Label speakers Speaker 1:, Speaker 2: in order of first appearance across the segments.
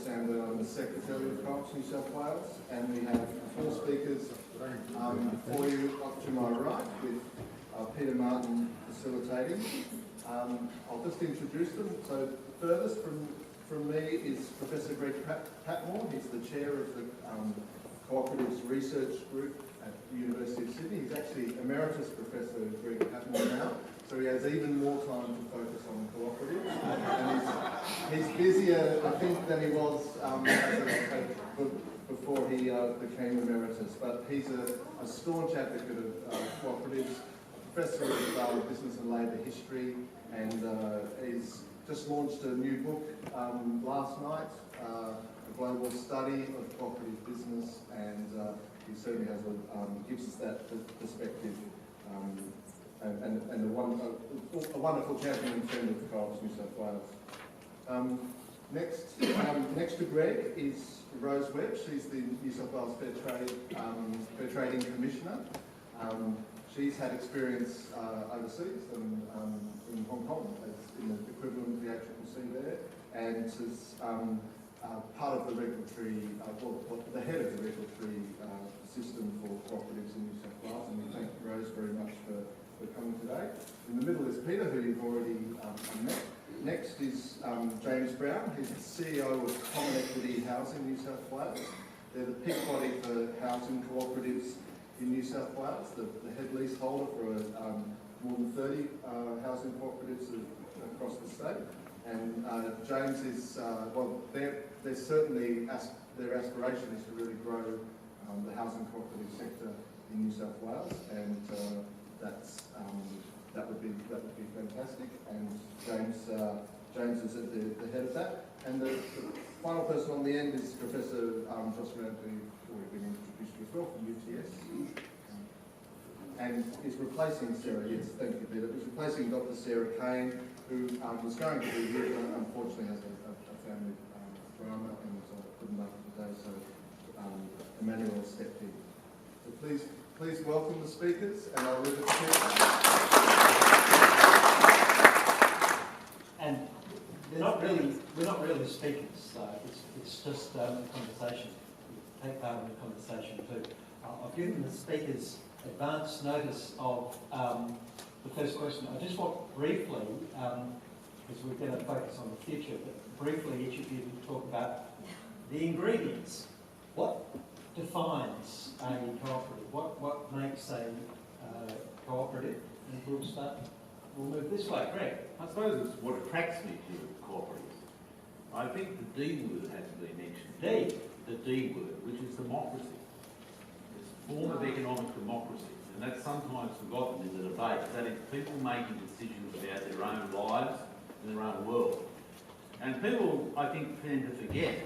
Speaker 1: Josserand, I'm the Secretary of Co-ops New South Wales, and we have 4 speakers for you up to my right, with Peter Martin facilitating. I'll just introduce them. So furthest from me is Professor Greg Patmore. He's the chair of the Co-operatives Research Group at the University of Sydney. He's actually Emeritus Professor Greg Patmore now, so he has even more time to focus on cooperatives. And he's busier, I think, than he was before he became Emeritus. But he's a staunch advocate of cooperatives, a Professor of Business and Labour History, and he's just launched a new book last night, a global study of cooperative business, and he certainly has gives us that perspective, and a wonderful champion and friend of the Co-ops New South Wales. Next to Greg is Rose Webb. She's the New South Wales Fair Trading Commissioner. She's had experience overseas and in Hong Kong as in the equivalent of the ACCC there, and is part of the regulatory, the head of the regulatory system for cooperatives in New South Wales, and we thank Rose very much for coming today. In the middle is Peter, who you've already met. Next is James Brown. He's the CEO of Common Equity Housing New South Wales. They're the peak body for housing cooperatives in New South Wales, the head leaseholder for more than 30 housing cooperatives across the state. And James is, there's certainly, their aspiration is to really grow the housing cooperative sector in New South Wales, and that would be fantastic. And James is at the head of that. And the final person on the end is Professor Josserand, who's already been introduced as well, from UTS. And is replacing Sarah, yes, thank you, Peter, is replacing Dr. Sarah Kane, who was going to be here, but unfortunately has a family drama and couldn't make it today, so Emmanuel stepped in. So please welcome the speakers, and I'll leave it to Peter.
Speaker 2: And we're not really speakers, so it's just a conversation. We take part in the conversation too. I've given the speakers advance notice of the first question. I just want briefly, because we're going to focus on the future, but briefly each of you to talk about the ingredients. What defines a cooperative? What makes a cooperative? And we'll move this way. Greg.
Speaker 3: I suppose it's what attracts me to cooperatives. I think the D word has to be mentioned. The D word, which is democracy. It's a form of economic democracy, and that's sometimes forgotten in the debate. That is people making decisions about their own lives and their own world. And people, I think, tend to forget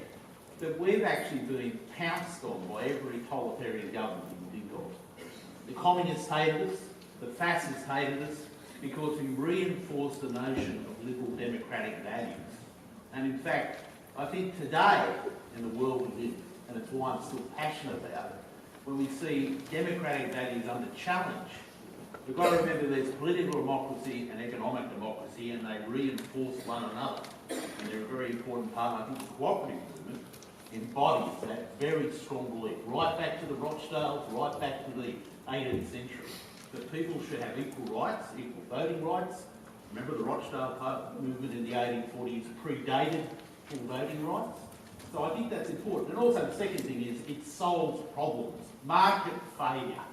Speaker 3: that we've actually been pounced on by every totalitarian government you can think of. The communists hated us, the fascists hated us, because we reinforced the notion of liberal democratic values. And in fact, I think today, in the world we live, and it's why I'm still passionate about it, when we see democratic values under challenge, we've got to remember there's political democracy and economic democracy, and they reinforce one another. And they're a very important part. I think the cooperative movement embodies that very strong belief, right back to the Rochdales, right back to the 18th century, that people should have equal rights, equal voting rights. Remember, the Rochdale movement in the 1840s predated full voting rights. So I think that's important. And also the second thing is it solves problems. Market failure.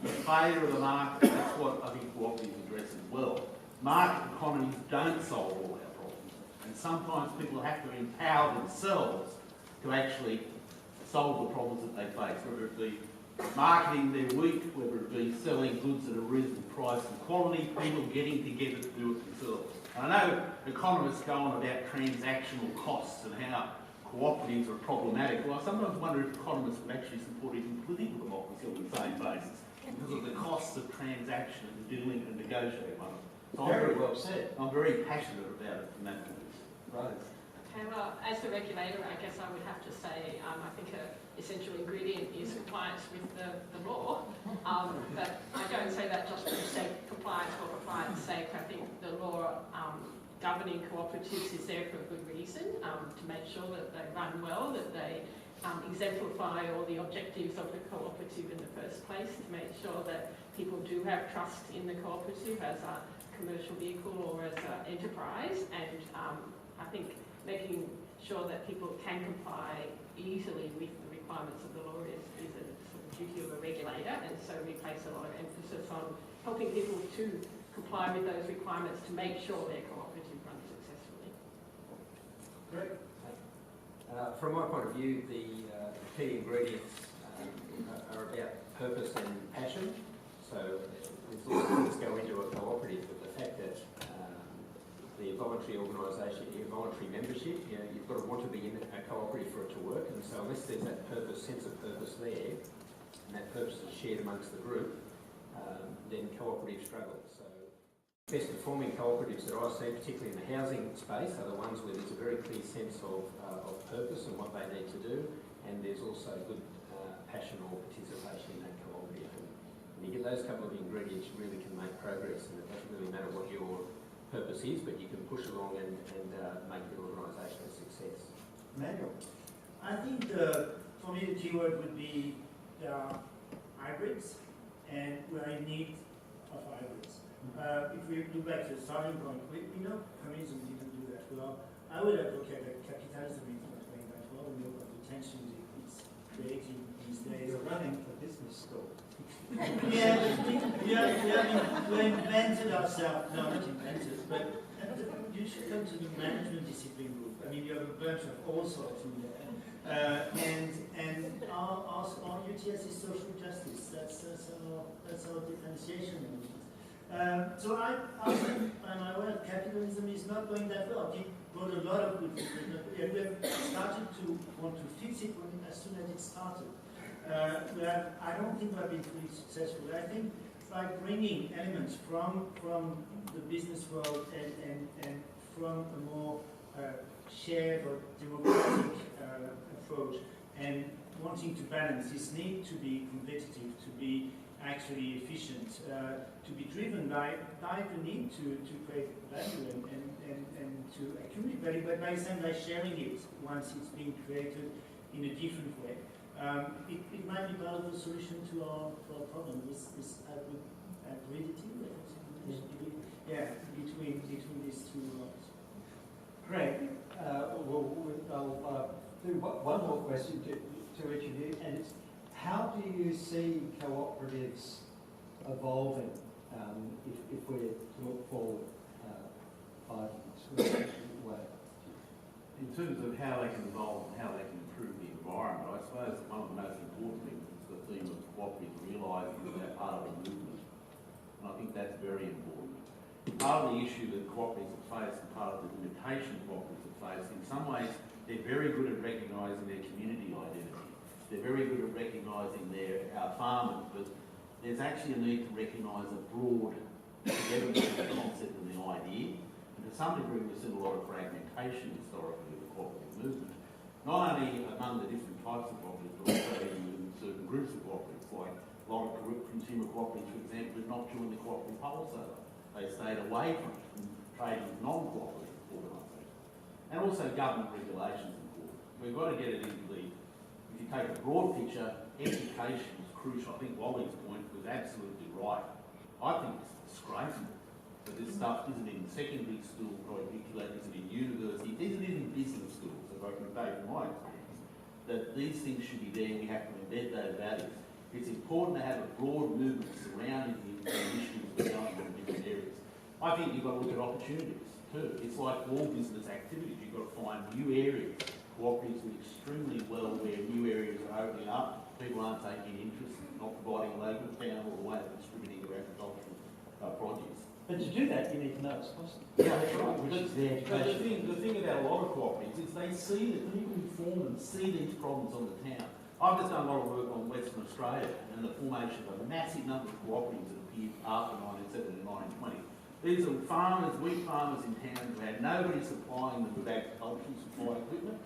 Speaker 3: The failure of the market, that's what I think cooperatives address as well. Market economies don't solve all our problems. And sometimes people have to empower themselves to actually solve the problems that they face, whether it be marketing their wheat, whether it be selling goods at a reasonable price and quality, people getting together to do it themselves. And I know economists go on about transactional costs and how cooperatives are problematic. Well, I sometimes wonder if economists would actually support even political democracy on the same basis because of the costs of transaction and dealing and negotiating on it. So
Speaker 2: Very well said.
Speaker 3: I'm very passionate about it from that point of view.
Speaker 2: Right.
Speaker 4: Okay, well, as a regulator, I guess I would have to say I think an essential ingredient is compliance with the law. But I don't say that just for the sake of compliance or compliance sake. I think the law governing cooperatives is there for a good reason, to to make sure that they run well, that they exemplify all the objectives of the cooperative in the first place, to make sure that people do have trust in the cooperative as a commercial vehicle or as an enterprise, and I think making sure that people can comply easily with the requirements of the law is a sort of duty of a regulator, and so we place a lot of emphasis on helping people to comply with those requirements to make sure their cooperative runs successfully.
Speaker 5: Great. From my point of view, the key ingredients are about purpose and passion. So there's lots of things go into a cooperative, but the fact that the voluntary organisation, your voluntary membership, you know, you've got to want to be in a cooperative for it to work. And so unless there's that purpose, sense of purpose there, and that purpose is shared amongst the group, then cooperatives struggle. So best performing cooperatives that I've seen, particularly in the housing space, are the ones where there's a very clear sense of purpose and what they need to do, and there's also good passion or participation in that cooperative. And when you get those couple of ingredients, you really can make progress, and it doesn't really matter what your purpose is, but you can push along and make the organisation a success.
Speaker 2: Emmanuel?
Speaker 6: I think for me the keyword would be hybrids, and we're in need of hybrids. If we look back to the starting point, we know communism didn't do that well. I would advocate that capitalism is not going that well. We know what the tensions it's creating these days.
Speaker 2: You're running a business school.
Speaker 6: We invented ourselves, no, not invented, but you should come to the management discipline group. I mean, you have a bunch of all sorts in there. And our UTS is social justice. That's our differentiation. So I think, I'm aware capitalism is not going that well. It brought a lot of good things. We have started to want to fix it as soon as it started. I don't think we've been fully successful. I think by bringing elements from the business world and from a more shared or democratic approach, and wanting to balance this need to be competitive, to be actually efficient, to be driven by the need to create value and to accumulate value, but by the same by sharing it once it's been created in a different way. It might be part of the solution to our problem, this hybridity, between these two worlds.
Speaker 2: Great. I'll do one more question to each of you, and it's, how do you see cooperatives evolving if we're to look forward 5 years?
Speaker 3: In terms of how they can evolve and how they can improve the environment, I suppose one of the most important things is the theme of cooperatives realising that they're part of a movement. And I think that's very important. Part of the issue that cooperatives have faced and part of the limitation cooperatives have faced, in some ways, they're very good at recognising their community identity. They're very good at recognising our farmers, but there's actually a need to recognise a broad togetherness of the concept and the idea. And to some degree, we've seen a lot of fragmentation historically of the cooperative movement, not only among the different types of cooperatives, but also even within certain groups of cooperatives, like a lot of consumer cooperatives, for example, did not join the cooperative wholesaler. They stayed away from it and traded with non-cooperative organisations. And also government regulations are important. We've got to get it into the, if you take a broad picture, education is crucial. I think Wally's point was absolutely right. I think it's disgraceful that this stuff isn't in secondary school curricula, isn't in university, isn't in business schools, as I can say from my experience, that these things should be there and we have to embed those values. It's important to have a broad movement surrounding the issues that are going on in different areas. I think you've got to look at opportunities too. It's like all business activities, you've got to find new areas. Cooperatives are extremely well where new areas are opening up, people aren't taking interest, not providing local town or the way of distributing their agricultural produce.
Speaker 2: But to do that, you need to know it's possible.
Speaker 3: Yeah, that's right.
Speaker 2: Which is the education.
Speaker 3: The thing about a lot of cooperatives is they see that people who form them see these problems on the town. I've just done a lot of work on Western Australia and the formation of a massive number of cooperatives that appeared after 1970 and 1920. These are farmers, wheat farmers in town who had nobody supplying them with agricultural supply equipment.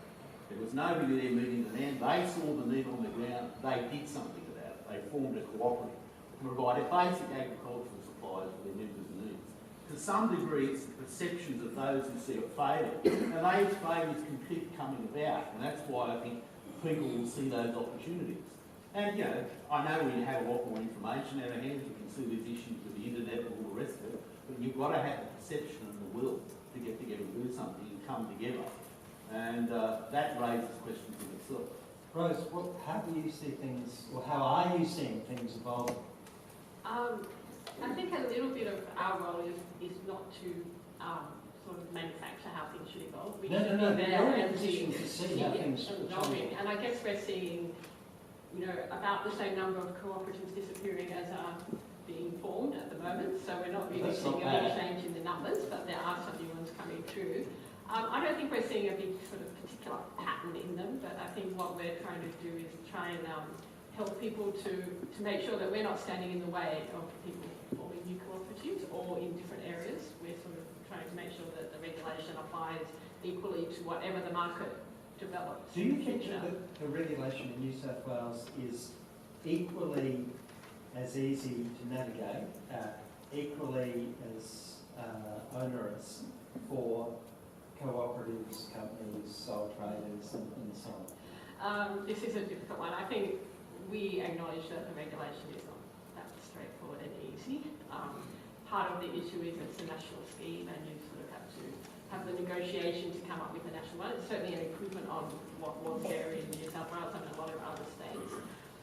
Speaker 3: There was nobody there meeting the demand. They saw the need on the ground. They did something about it. They formed a cooperative to provide basic agricultural supplies for their members' needs. to some degree, it's the perceptions of those who see a failure. And those failures can keep coming about, and that's why I think people will see those opportunities. And, you know, I know we have a lot more information in our hands, we can see these issues with the internet and all the rest of it, but you've got to have the perception and the will to get together and do something and come together. And that raises questions in itself.
Speaker 2: Rose, how do you see things, or how are you seeing things evolving?
Speaker 4: I think a little bit of our role is not to sort of manufacture how things should evolve. We
Speaker 2: No,
Speaker 4: there
Speaker 2: you're in a
Speaker 4: and
Speaker 2: position to see how things should
Speaker 4: evolving. And I guess we're seeing, you know, about the same number of cooperatives disappearing as are being formed at the moment. So we're not really seeing a big change in the numbers, but there are some new ones coming through. I don't think we're seeing a big sort of particular pattern in them, but I think what we're trying to do is try and help people to make sure that we're not standing in the way of people forming new cooperatives or in different areas. We're sort of trying to make sure that the regulation applies equally to whatever the market develops.
Speaker 2: Do you think that the regulation in New South Wales is equally as easy to navigate, equally as onerous for cooperatives, companies, sole traders and so on?
Speaker 4: This is a difficult one. I think we acknowledge that the regulation is not that straightforward and easy. Part of the issue is it's a national scheme and you sort of have to have the negotiation to come up with a national one. It's certainly an improvement on what was there in New South Wales and a lot of other states.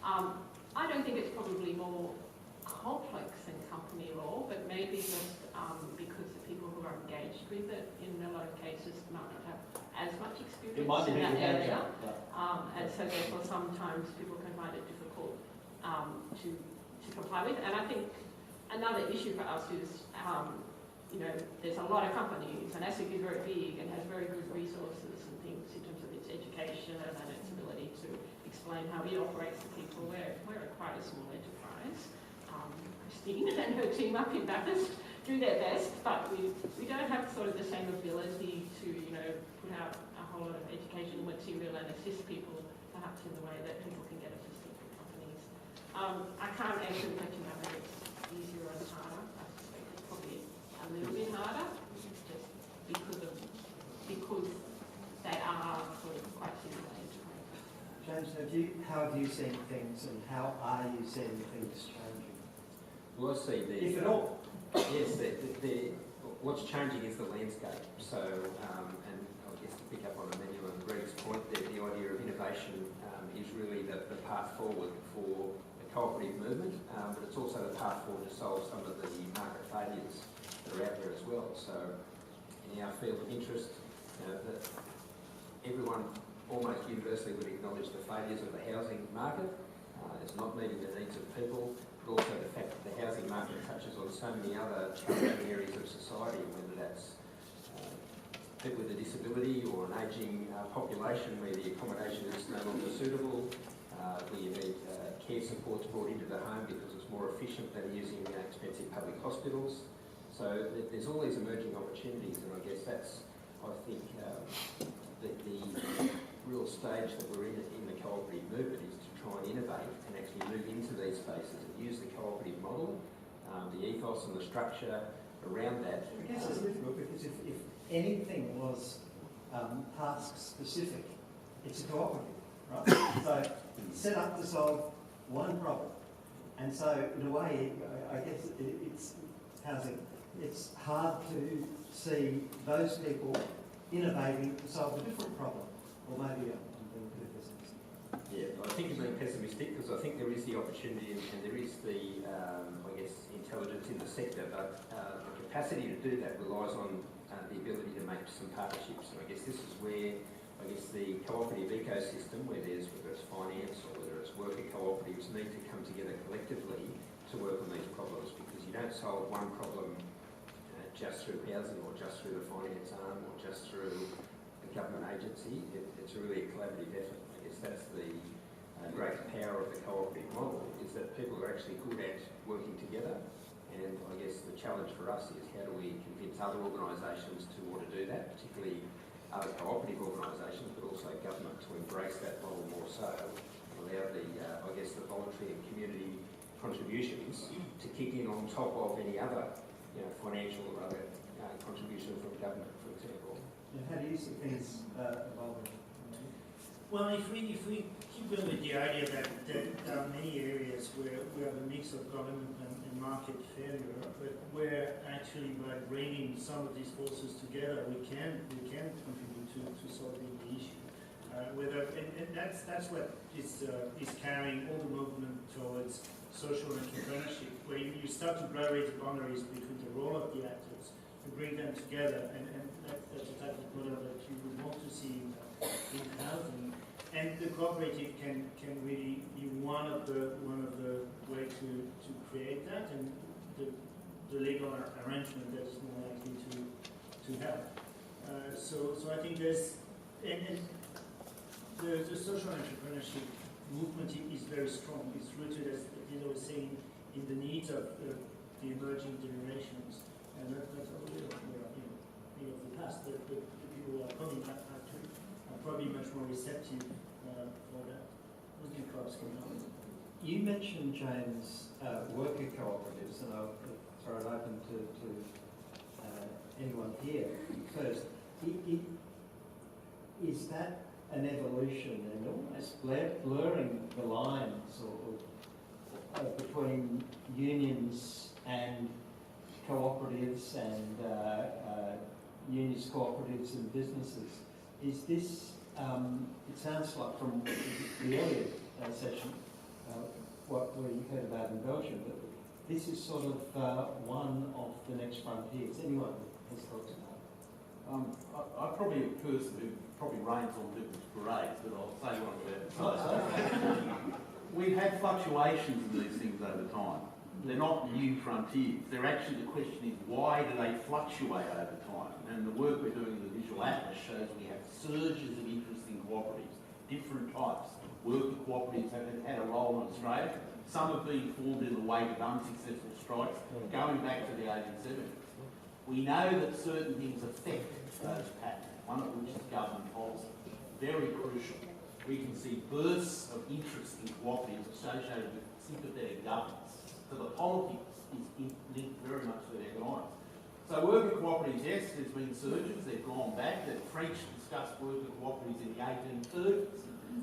Speaker 4: I don't think it's probably more complex than company law, but maybe just because the people who are engaged with it in a lot of cases might not have as much experience in that area. And so therefore sometimes people can find it difficult to comply with. And I think another issue for us is, you know, there's a lot of companies and ASIC is very big and has very good resources and things in terms of its education and its ability to explain how it operates to people. We're quite a small enterprise. Christine and her team up in Bathurst do their best, but we don't have sort of the same ability to, you know, put out a whole lot of educational material and assist people perhaps in the way that people can get assistance from companies. I can't answer the question whether it's easier or harder. I suspect it's probably a little bit harder, just because they are sort of quite similar enterprises.
Speaker 2: James, how have you seen things and how are you seeing things changing?
Speaker 5: Well, I see
Speaker 2: If at all.
Speaker 5: Yes, what's changing is the landscape. So, and I guess to pick up on Emmanuel and Greg's point there, the idea of innovation is really the path forward for the cooperative movement, but it's also the path forward to solve some of the market failures that are out there as well. So, in our field of interest, you know, that everyone almost universally would acknowledge the failures of the housing market. It's not meeting the needs of people. But also the fact that the housing market touches on so many other challenging areas of society, whether that's people with a disability or an ageing population where the accommodation is no longer suitable, where you need care supports brought into the home because it's more efficient than using expensive public hospitals. So there's all these emerging opportunities, and I guess that's, I think, the real stage that we're in the cooperative movement is to try and innovate and actually move into these spaces and use the cooperative model, the ethos and the structure around that.
Speaker 2: I guess it's difficult because if anything was task specific, it's a cooperative, right? So set up to solve one problem. And so in a way, I guess it's housing. It's hard to see those people innovating to solve a different problem. Or maybe I'm being a bit pessimistic.
Speaker 5: Yeah, I think you're being pessimistic because I think there is the opportunity and there is the, I guess, intelligence in the sector, but the capacity to do that relies on the ability to make some partnerships. And I guess this is where, I guess, the cooperative ecosystem, whether it's finance or whether it's worker cooperatives, need to come together collectively to work on these problems, because you don't solve one problem just through housing or just through the finance arm or just through a government agency. It's really a collaborative effort. I guess that's the great power of the cooperative model, is that people are actually good at working together. And I guess the challenge for us is how do we convince other organisations to want to do that, particularly other cooperative organisations, but also government to embrace that model more so, allow the, I guess, the voluntary and community contributions to kick in on top of any other financial or other contribution from government, for example.
Speaker 2: How do you see things evolving?
Speaker 6: Well, if we keep going with the idea that there are many areas where we have a mix of government and market failure, but where actually by bringing some of these forces together, we can contribute to solving the issue. And that's what is carrying all the movement towards social entrepreneurship, where you start to blur the boundaries between the role of the actors, you bring them together, and that's the type of model that you would want to see in housing. And the cooperative can really be one of the way to create that, and the legal arrangement that is more likely to help. So I think there's and the social entrepreneurship movement is very strong. It's rooted, as Dino was saying, in the needs of the emerging generations, and that's a little of the past. The people who are coming are probably much more receptive for that. Muslim clubs can help.
Speaker 2: You mentioned, James, worker cooperatives, and I'll throw it open to anyone here first. Is that an evolution and almost blurring the lines or between unions and cooperatives and unions, cooperatives and businesses? Is this, it sounds like from the earlier session, what we heard about in Belgium, but this is sort of one of the next frontiers. Anyone has thoughts about it?
Speaker 3: I'm probably a person who probably rains on people's parades, but I'll say what I'm about to say. We've had fluctuations in these things over time. They're not new frontiers. They're actually, the question is, why do they fluctuate over time? And the work we're doing in the Visual Atlas shows we have surges of interest in cooperatives, different types. Worker cooperatives have had a role in Australia. Some have been formed in the wake of unsuccessful strikes, going back to the 1870s. We know that certain things affect those patterns, one of which is government policy. Very crucial. We can see bursts of interest in cooperatives associated with sympathetic governance. So the politics is linked very much to the economics. So worker cooperatives, yes, there's been surges, they've gone back. The French discussed worker cooperatives in the 1830s.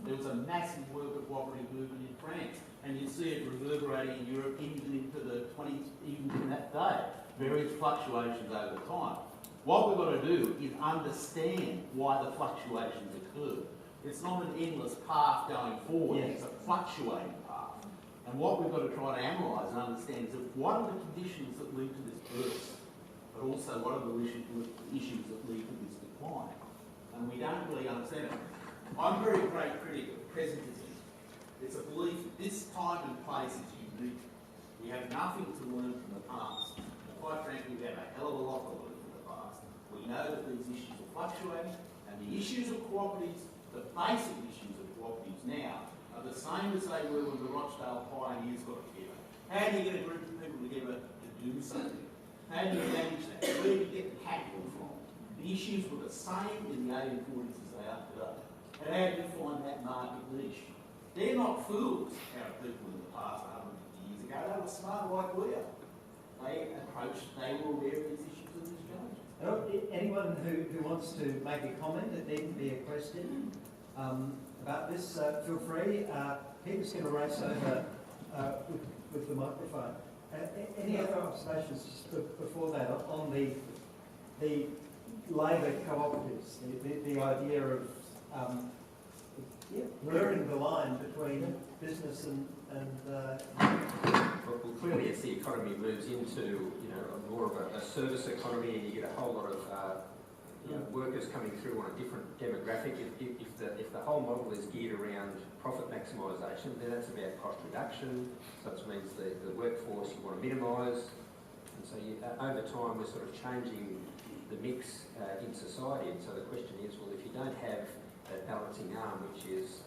Speaker 3: There was a massive worker cooperative movement in France, and you see it reverberating in Europe even into the 20s, even to that day. Various fluctuations over time. What we've got to do is understand why the fluctuations occur. It's not an endless path going forward, it's a fluctuating path. And what we've got to try to analyse and understand is what are the conditions that lead to this burst, but also what are the issues that lead to this decline. And we don't really understand it. I'm a very great critic of presentism. It's a belief that this time and place is unique. We have nothing to learn from the past. And quite frankly, we have a hell of a lot to learn from the past. We know that these issues are fluctuating, and the issues of cooperatives, the basic issues of cooperatives now, are the same as they were when the Rochdale pioneers got together. How do you get a group of people together to do something? How do you manage that? Where do you get the capital from? The issues were the same in the 1840s as they are today. And how do you find that market niche? They're not fools, our people in the past 150 years ago. They were smart like we are. They were aware of these issues and these challenges.
Speaker 2: Anyone who wants to make a comment, it needn't be a question about this, feel free. Peter's going to race over with the microphone. Any other observations just before that on the labour cooperatives, the idea of blurring the line between business and
Speaker 5: Well, clearly, as the economy moves into more of a service economy, and you get a whole lot of workers coming through on a different demographic. If the whole model is geared around profit maximisation, then that's about cost reduction. So it means the workforce you want to minimise, and so over time we're sort of changing the mix in society. And so the question is, well, if you don't have that balancing arm, which is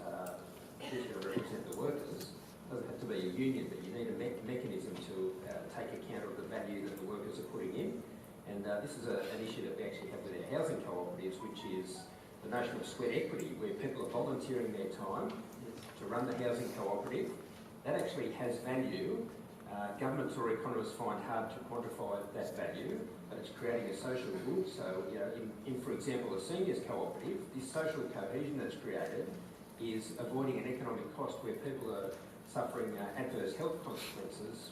Speaker 5: who's going to represent the workers, it doesn't have to be a union, but you need a mechanism to take account of the value that the workers are putting in. And this is an issue that we actually have with our housing cooperatives, which is the notion of sweat equity, where people are volunteering their time to run the housing cooperative. That actually has value, Governments or economists find hard to quantify that value, but it's creating a social good. So, you know, in for example, a seniors cooperative, this social cohesion that's created is avoiding an economic cost where people are suffering adverse health consequences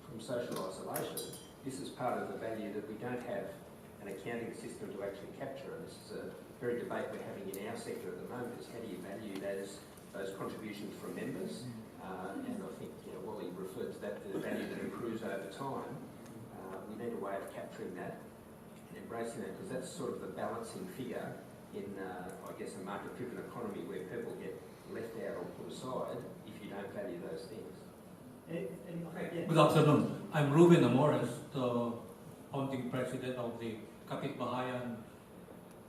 Speaker 5: from social isolation. This is part of the value that we don't have an accounting system to actually capture. And this is a very debate we're having in our sector at the moment, is how do you value those contributions from members? And I think, you know, Wally referred to that, the value that accrues over time. We need a way of capturing that and embracing that, because that's sort of the balancing figure in, I guess, a market-driven economy where people get left out or put aside if you don't value those things.
Speaker 7: Good afternoon. I'm Ruben Amores, the founding president of the Kapit Bahayan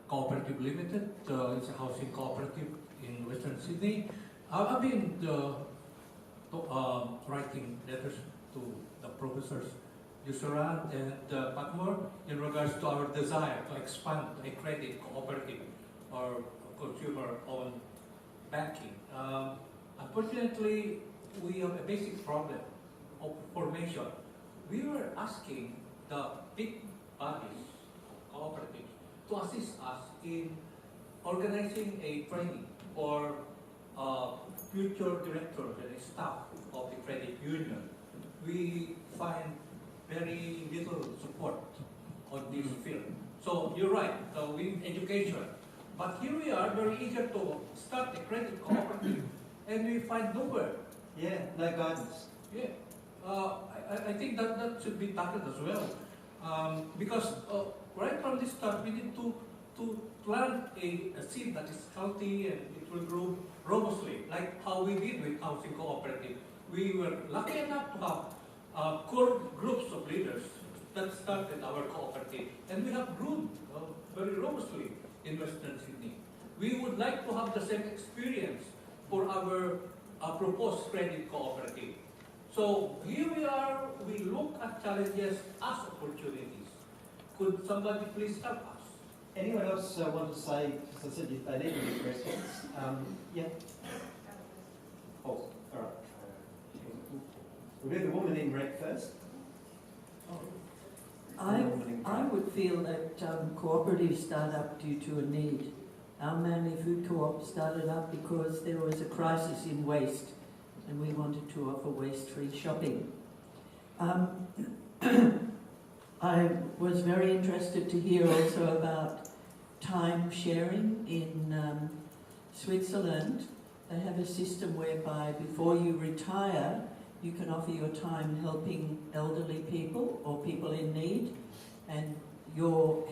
Speaker 7: Co-operative Limited. It's a housing cooperative in Western Sydney. I've been writing letters to the professors Josserand and Patmore in regards to our desire to expand a credit cooperative or consumer-owned banking. Unfortunately, we have a basic problem of formation. We were asking the big bodies of cooperatives to assist us in organizing a training for future directors and staff of the credit union. We find very little support on this field. So you're right, we need education. But here we are, very eager to start a credit cooperative, and we find nowhere.
Speaker 2: Yeah, no guidance.
Speaker 7: Yeah, I think that should be tackled as well, because right from the start we need to plant a seed that is healthy and it will grow robustly, like how we did with housing cooperative. We were lucky enough to have core groups of leaders that started our cooperative, and we have grown very robustly in Western Sydney. We would like to have the same experience for our proposed credit cooperative. So here we are, we look at challenges as opportunities. Could somebody please help us?
Speaker 2: Anyone else want to say, as I said, if they need any questions? Yeah. Oh, all right. We'll do the woman in red first.
Speaker 8: I would feel that cooperatives start up due to a need. Our Manly Food Co-op started up because there was a crisis in waste and we wanted to offer waste-free shopping. I was very interested to hear also about time sharing in Switzerland. They have a system whereby before you retire, you can offer your time helping elderly people or people in need, and your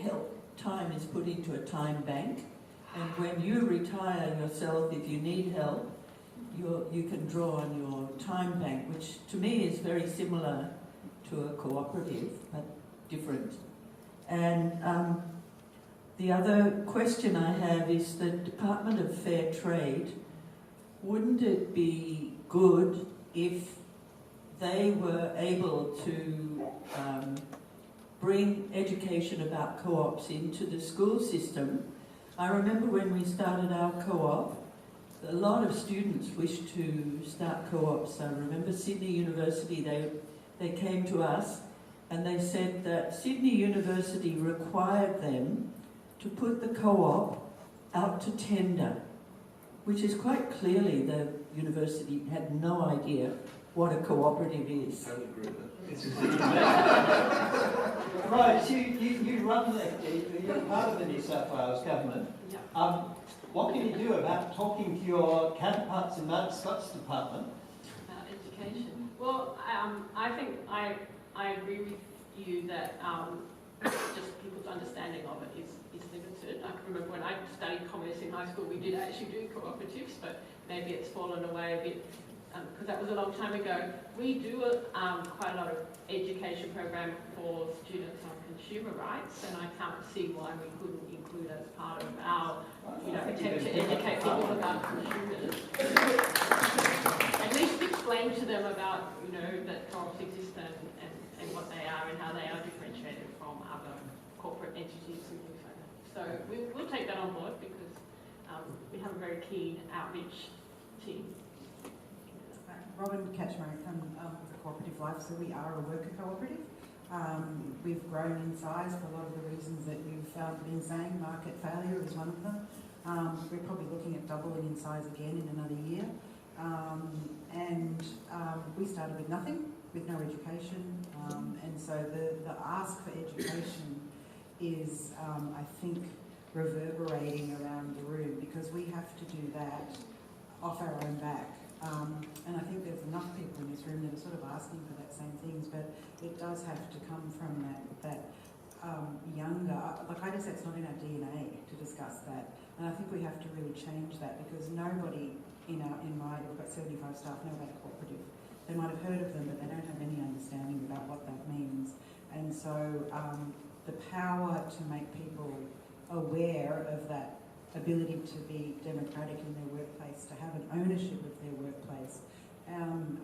Speaker 8: time is put into a time bank. And when you retire yourself, if you need help, you can draw on your time bank, which to me is very similar to a cooperative, but different. And the other question I have is the Department of Fair Trade. Wouldn't it be good if they were able to bring education about co-ops into the school system? I remember when we started our co-op, a lot of students wished to start co-ops. I remember Sydney University, they came to us and they said that Sydney University required them to put the co-op out to tender, which is quite clearly the university had no idea what a cooperative is.
Speaker 3: I agree with that.
Speaker 2: Right, you run you're part of the New South Wales government.
Speaker 4: Yeah.
Speaker 2: What can you do about talking to your counterparts in Mount Scott's department?
Speaker 4: Education. Well, I think I agree with you that just people's understanding of it is limited. I can remember when I studied commerce in high school, we did actually do cooperatives, but maybe it's fallen away a bit because that was a long time ago. We do quite a lot of education program for students on consumer rights, and I can't see why we couldn't include as part of our attempt to educate people about consumers. At least explain to them about that co-ops exist and what they are and how they are differentiated from other corporate entities and things like that. So we'll take that on board because we have a very keen outreach team.
Speaker 9: Robin Catchmark from the Cooperative Life, so we are a worker cooperative. We've grown in size for a lot of the reasons that you've been saying. Market failure is one of them. We're probably looking at doubling in size again in another year. We started with nothing, with no education, and so the ask for education is, I think, reverberating around the room, because we have to do that off our own back. And I think there's enough people in this room that are sort of asking for that same things, but it does have to come from that younger, like I just said, it's not in our DNA to discuss that. And I think we have to really change that, because nobody we've got 75 staff, know about a cooperative. They might have heard of them, but they don't have any understanding about what that means. And so the power to make people aware of that ability to be democratic in their workplace, to have an ownership of their workplace,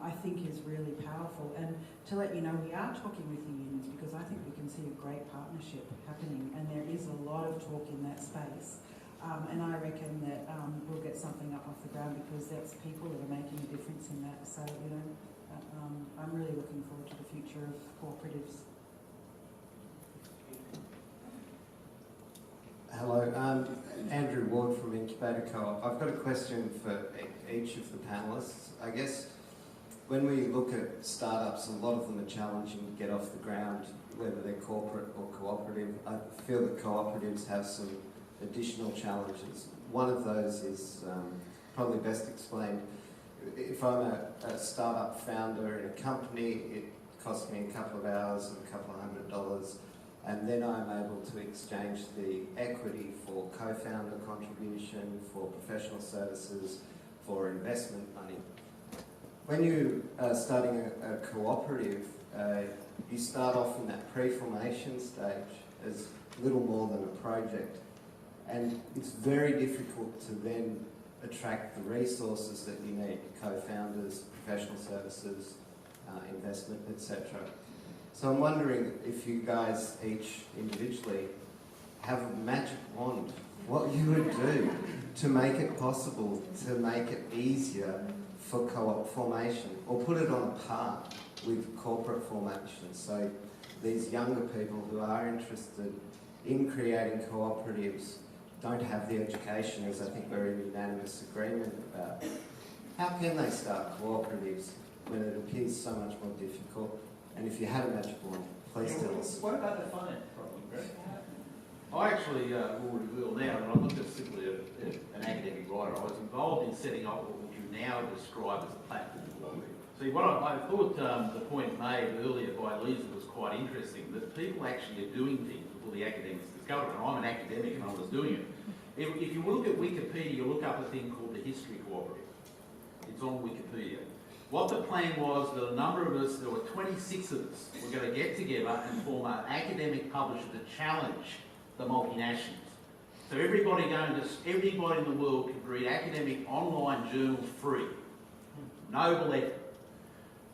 Speaker 9: I think is really powerful. And to let you know, we are talking with the unions, because I think we can see a great partnership happening, and there is a lot of talk in that space. And I reckon that we'll get something up off the ground, because that's people that are making a difference in that. So, I'm really looking forward to the future of cooperatives.
Speaker 10: Hello, Andrew Ward from Incubator Co-op. I've got a question for each of the panellists. I guess when we look at startups, a lot of them are challenging to get off the ground, whether they're corporate or cooperative. I feel that cooperatives have some additional challenges. One of those is probably best explained. If I'm a startup founder in a company, it costs me a couple of hours and a couple of $100, and then I'm able to exchange the equity for co-founder contribution, for professional services, for investment money. When you are starting a cooperative, you start off in that pre-formation stage as little more than a project. And it's very difficult to then attract the resources that you need, co-founders, professional services, investment, etc. So I'm wondering if you guys each individually have a magic wand, what you would do to make it possible, to make it easier for co-op formation, or put it on a par with corporate formation. So these younger people who are interested in creating cooperatives don't have the education, as I think we're in unanimous agreement about. How can they start cooperatives when it appears so much more difficult? And if you had a magic wand, please tell us.
Speaker 2: What about the finance problem, Greg?
Speaker 3: I actually will reveal now that I'm not just simply an academic writer. I was involved in setting up what you now describe as a platform cooperative. See, what I thought the point made earlier by Lisa was quite interesting, that people actually are doing things before the academics discover it. And I'm an academic and I was doing it. If you look at Wikipedia, you look up a thing called the History Cooperative. It's on Wikipedia. What the plan was, that a number of us, there were 26 of us, were going to get together and form an academic publisher to challenge the multinationals. So everybody in the world could read academic online journals free. Noble effort.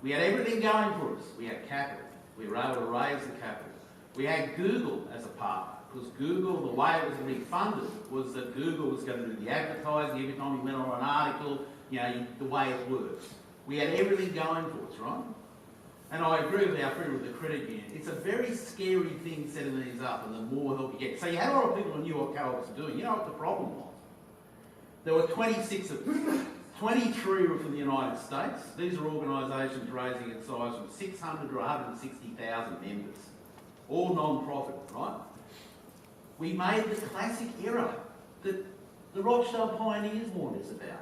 Speaker 3: We had everything going for us. We had capital. We were able to raise the capital. We had Google as a partner, because Google, the way it was going to be funded was that Google was going to do the advertising every time you went on an article, the way it works. We had everything going for us, right? And I agree with our friend with the credit union. It's a very scary thing setting these up, and the more help you get. So you had a lot of people who knew what co-ops were doing. You know what the problem was? There were 26 of them. 23 were from the United States. These are organisations raising in size from 600 to 160,000 members. All non-profit, right? We made the classic error that the Rothschild pioneers warned us about.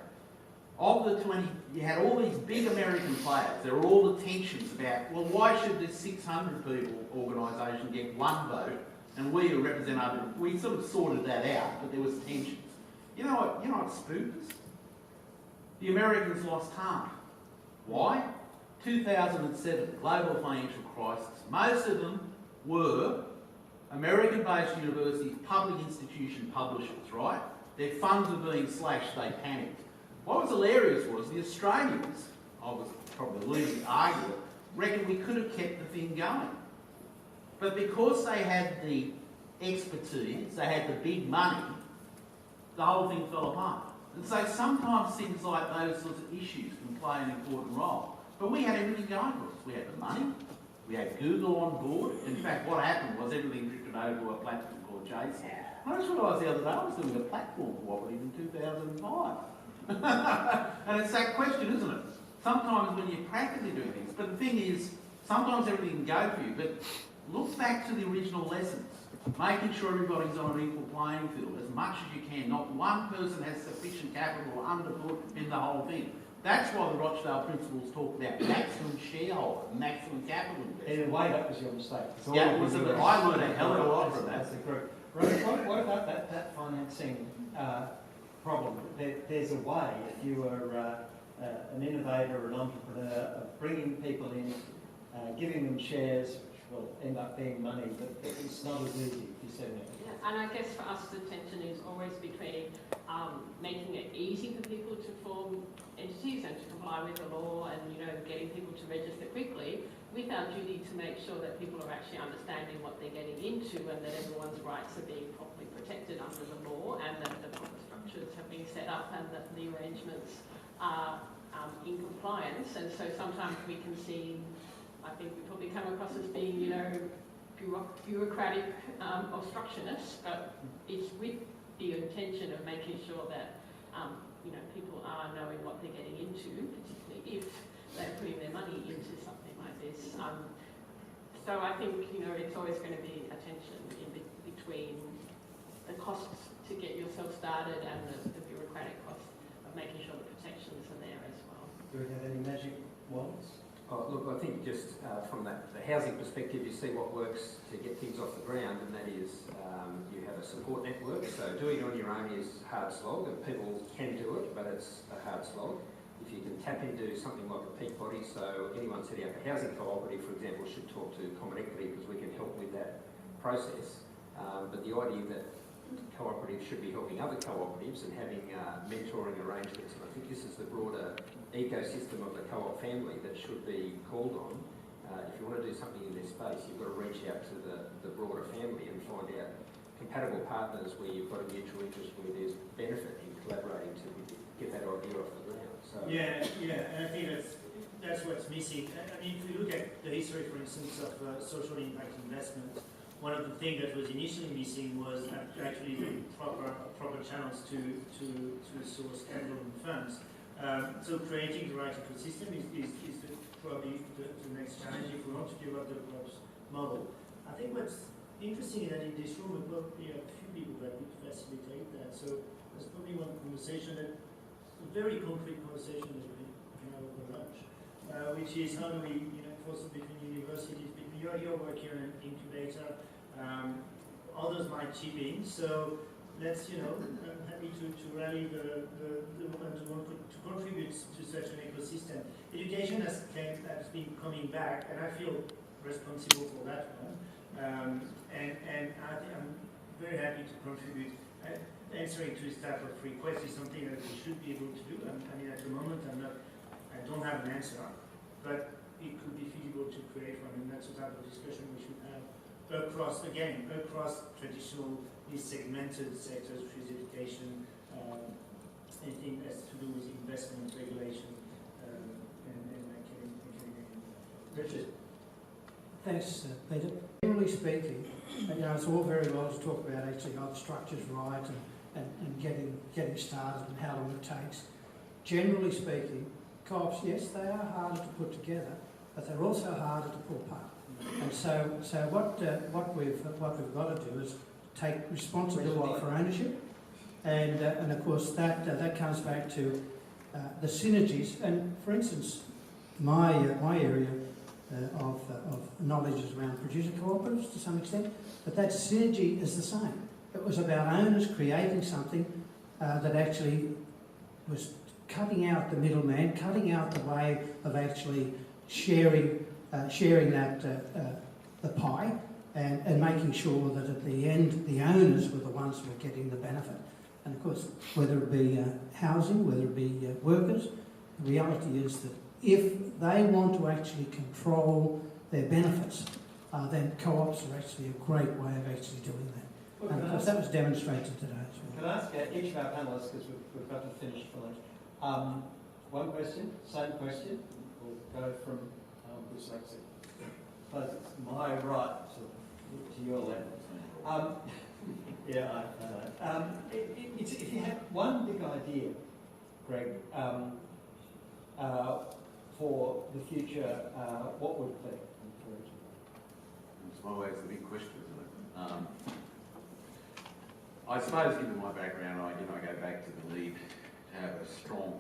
Speaker 3: Of the 20, you had all these big American players. There were all the tensions about, well, why should this 600 people organisation get one vote and we who represent other, we sort of sorted that out, but there was tensions. You know what spooked us? The Americans lost heart. Why? 2007, global financial crisis. Most of them were American-based universities, public institution publishers, right? Their funds were being slashed, they panicked. What was hilarious was the Australians, I was probably the leading arguer, reckoned we could have kept the thing going. But because they had the expertise, they had the big money, the whole thing fell apart. And so sometimes things like those sorts of issues can play an important role. But we had everything going for us. We had the money, we had Google on board. In fact, what happened was everything drifted over to a platform called Jason. I just realised the other day I was doing a platform cooperative in 2005. And it's that question, isn't it? Sometimes when you're practically doing things, but the thing is, sometimes everything can go for you, but look back to the original lessons, making sure everybody's on an equal playing field as much as you can. Not one person has sufficient capital underfoot in the whole thing. That's why the Rochdale principles talk about maximum shareholder, maximum capital investment.
Speaker 2: In a way, that was your mistake.
Speaker 3: Yeah, I learned a hell of a lot from that.
Speaker 2: As a group. Right, what about that financing problem? There's a way, if you are an innovator or an entrepreneur, of bringing people in, giving them shares, which will end up being money, but it's not as easy if you said it.
Speaker 4: Yeah, and I guess for us the tension is always between making it easy for people to form entities and to comply with the law and, you know, getting people to register quickly, with our duty to make sure that people are actually understanding what they're getting into and that everyone's rights are being properly protected under the law and that the proper structures have been set up and that the arrangements are in compliance. And so sometimes we can see, I think we probably come across as being, you know, bureaucratic obstructionists, but it's with the intention of making sure that you know, people are knowing what they're getting into, particularly if they're putting their money into something like this. So I think, you know, it's always going to be a tension in between the costs to get yourself started and the bureaucratic costs of making sure the protections are there as well.
Speaker 2: Do we have any magic wands?
Speaker 5: Oh, look, I think just from the housing perspective, you see what works to get things off the ground, and that is you have a support network. So doing it on your own is hard slog, and people can do it, but it's a hard slog. If you can tap into something like a peak body, so anyone setting up a housing cooperative, for example, should talk to Common Equity because we can help with that process. But the idea that cooperatives should be helping other cooperatives and having mentoring arrangements, and I think this is the broader ecosystem of the co-op family that should be called on. If you want to do something in this space, you've got to reach out to the broader family and find out compatible partners where you've got a mutual interest, where there's benefit in collaborating to get that idea off the ground. So
Speaker 6: yeah, and I think that's what's missing. I mean, if you look at the history, for instance, of social impact investment, one of the things that was initially missing was actually the proper channels to source capital and funds. So creating the right ecosystem is probably the next challenge if we want to develop the co-ops model. I think what's interesting is that in this room we've got a few people that could facilitate that. So there's probably one conversation that a very concrete conversation that we can have over lunch, which is how do we, foster between universities, between your work here in an incubator, others might chip in. So let's, I'm happy to rally the ones who want to contribute to such an ecosystem. Education has been coming back, and I feel responsible for that one. And I'm very happy to contribute. Answering to this type of request is something that we should be able to do. I mean, at the moment, I don't have an answer, but it could be feasible to create one, and that's the type of discussion we should have across traditional, segmented sectors, which is education, anything that has to do with investment regulation, and academic.
Speaker 2: Richard.
Speaker 11: Thanks, Peter. Generally speaking, it's all very well to talk about actually how the structure's right and getting started and how long it takes. Generally speaking, co-ops, yes, they are harder to put together, but they're also harder to pull apart. And so what we've got to do is take responsibility for ownership, and of course that comes back to the synergies. And for instance, my area of knowledge is around producer cooperatives to some extent, but that synergy is the same. It was about owners creating something that actually was cutting out the middleman, cutting out the way of actually sharing that the pie, and making sure that at the end the owners were the ones who were getting the benefit. And of course, whether it be housing, whether it be workers, the reality is that if they want to actually control their benefits, then co-ops are actually a great way of actually doing that. And of course, that was demonstrated today as well.
Speaker 2: Can I ask each of our panellists, because we've got to finish for lunch, one question, same question. We'll go from dyslexic. But it's my right to your left. Yeah, I know. If you had one big idea, Greg, for the future, what would it be?
Speaker 3: It's always the big question, isn't it? I suppose, given my background, I go back to the need to have a strong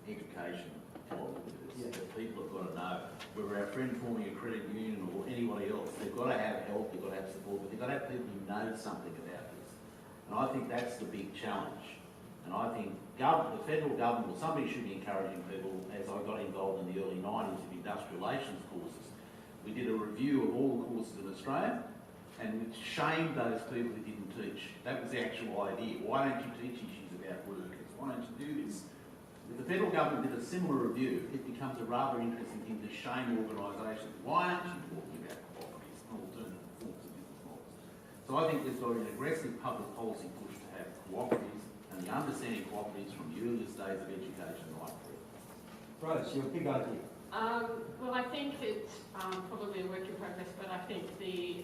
Speaker 3: education model.
Speaker 2: Yeah.
Speaker 3: That people have got to know, whether our friend forming a credit union or anybody else, they've got to have help, they've got to have support, but they've got to have people who know something about this. And I think that's the big challenge. And I think the federal government, or somebody should be encouraging people, as I got involved in the early 90s of industrial relations courses. We did a review of all the courses in Australia, and we shamed those people who didn't teach. That was the actual idea. Why don't you teach issues about workers? Why don't you do this? If the federal government did a similar review, it becomes a rather interesting thing to shame organisations. Why aren't you talking about cooperatives and alternative forms of business models? So I think there's got to be an aggressive public policy push to have cooperatives and the understanding cooperatives from the earliest days of education right through.
Speaker 2: Rose, your big idea.
Speaker 4: Well, I think it's probably a work in progress, but I think the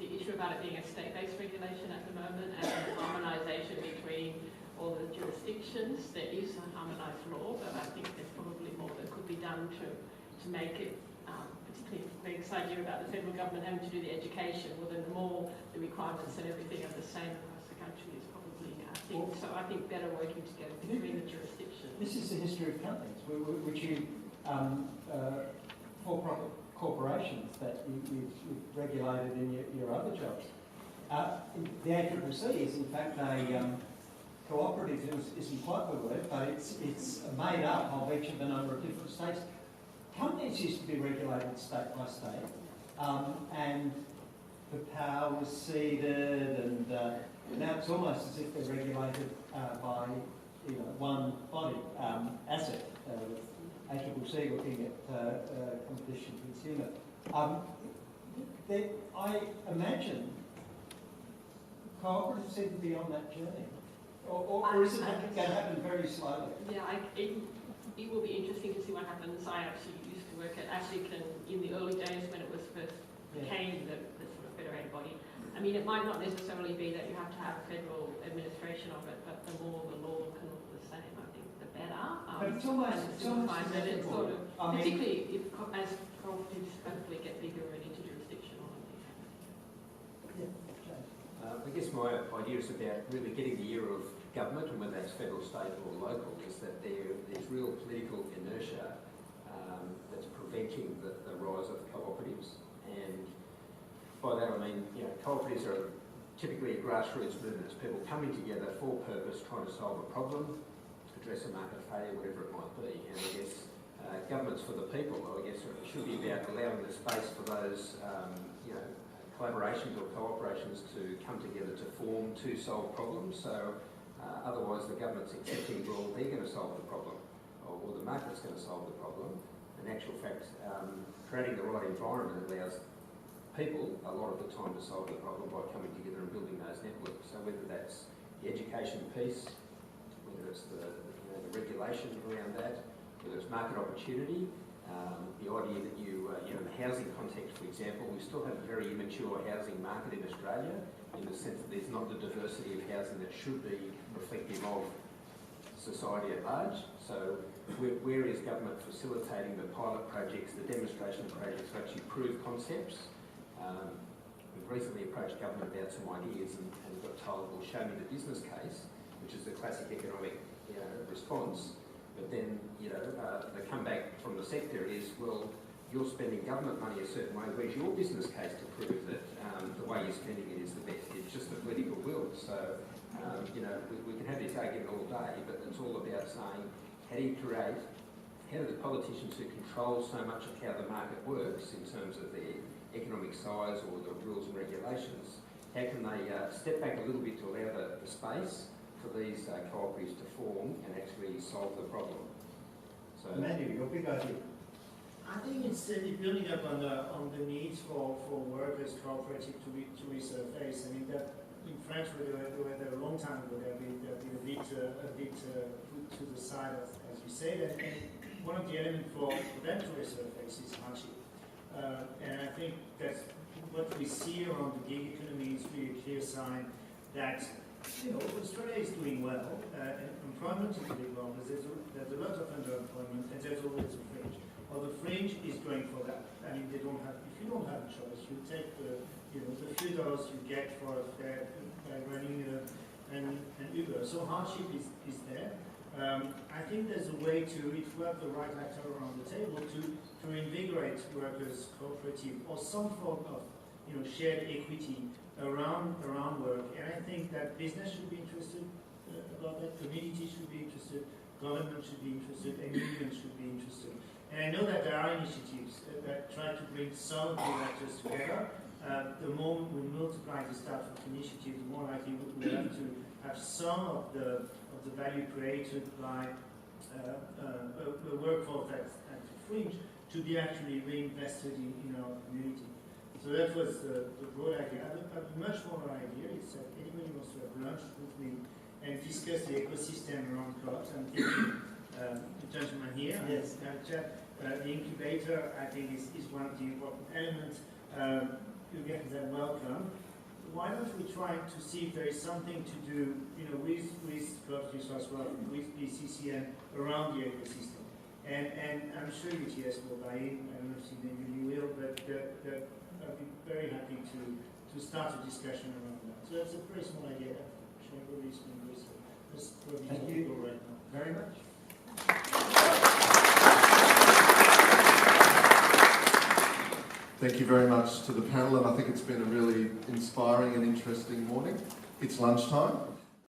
Speaker 4: issue about it being a state-based regulation at the moment and harmonisation between all the jurisdictions, there is a harmonised law, but I think there's probably more that could be done to make it, particularly Greg's idea about the federal government having to do the education, well then the more the requirements and everything are the same across the country is probably a thing. So I think better working together between the jurisdictions.
Speaker 2: This is the history of companies, which you, for-profit corporations that you've regulated in your other jobs. The ACCC is in fact a co-operative isn't quite the word, but it's made up of each of a number of different states. Companies used to be regulated state by state, and the power was ceded, and now it's almost as if they're regulated by one body, ASIC, with ACCC looking at competition consumer. I imagine cooperatives seem to be on that journey. Or is it going to happen very slowly?
Speaker 4: Yeah, it will be interesting to see what happens. I actually used to work at ASIC in the early days when it was first became the sort of federated body. I mean, it might not necessarily be that you have to have federal administration of it, but the more the law can look the same, I think the better.
Speaker 2: But it's almost
Speaker 4: sort of, particularly if as cooperatives hopefully get bigger and into jurisdiction on it.
Speaker 5: I guess my idea is about really getting the ear of government, and whether that's federal, state or local, is that there's real political inertia that's preventing the rise of cooperatives. And by that I mean, cooperatives are typically a grassroots movement. It's people coming together for purpose, trying to solve a problem, address a market failure, whatever it might be. And I guess governments for the people, I guess, should be about allowing the space for those, collaborations or cooperations to come together to solve problems. So otherwise the government's accepting, well, they're going to solve the problem, or the market's going to solve the problem. In actual fact, creating the right environment allows people a lot of the time to solve the problem by coming together and building those networks. So whether that's the education piece, whether it's the regulation around that, whether it's market opportunity, the idea that in the housing context, for example, we still have a very immature housing market in Australia, in the sense that there's not the diversity of housing that should be reflective of society at large. So where is government facilitating the pilot projects, the demonstration projects to actually prove concepts? We've recently approached government about some ideas and got told, well, show me the business case, which is the classic economic response. But then, the comeback from the sector is, well, you're spending government money a certain way. Where's your business case to prove that the way you're spending it is the best? It's just the political will. So, we can have this argument all day, but it's all about saying, how do the politicians who control so much of how the market works in terms of their economic size or the rules and regulations, how can they step back a little bit to allow the space for these cooperatives to form and actually solve the problem? So,
Speaker 2: Emmanuel, your big idea.
Speaker 6: I think it's building up on the needs for workers cooperative to resurface. I mean, in France, where they were there a long time ago, they've been a bit put to the side, as you said, and one of the elements for them to resurface is hardship. And I think that's what we see around the gig economy is really a clear sign that, you know, Australia is doing well, and employment is doing well, but there's a lot of underemployment, and there's always a fringe. Well, the fringe is going for that. I mean, if you don't have a choice, you take the few dollars you get for a fare by running an Uber. So hardship is there. I think there's a way to, if we have the right actor around the table, to invigorate workers' cooperative or some form of shared equity around work. And I think that business should be interested about that, community should be interested, government should be interested, and unions should be interested. And I know that there are initiatives that try to bring some of these actors together. The more we multiply this type of initiatives, the more likely we have to have some of the value created by the workforce at the fringe to be actually reinvested in our community. So that was the broad idea. I have a much more idea. It's that anybody wants to have lunch with me and discuss the ecosystem around co-ops. I'm thinking the gentleman here,
Speaker 2: yes.
Speaker 6: The incubator, I think, is one of the important elements. You get them welcome. Why don't we try to see if there is something to do, with cooperatives as well, with BCCN around the ecosystem. And I'm sure UTS will buy in. I don't know if you will, but I'd be very happy to start a discussion around that. So that's a very small idea.
Speaker 2: Thank you
Speaker 6: right now.
Speaker 2: very much.
Speaker 1: Thank you very much to the panel, and I think it's been a really inspiring and interesting morning. It's lunchtime.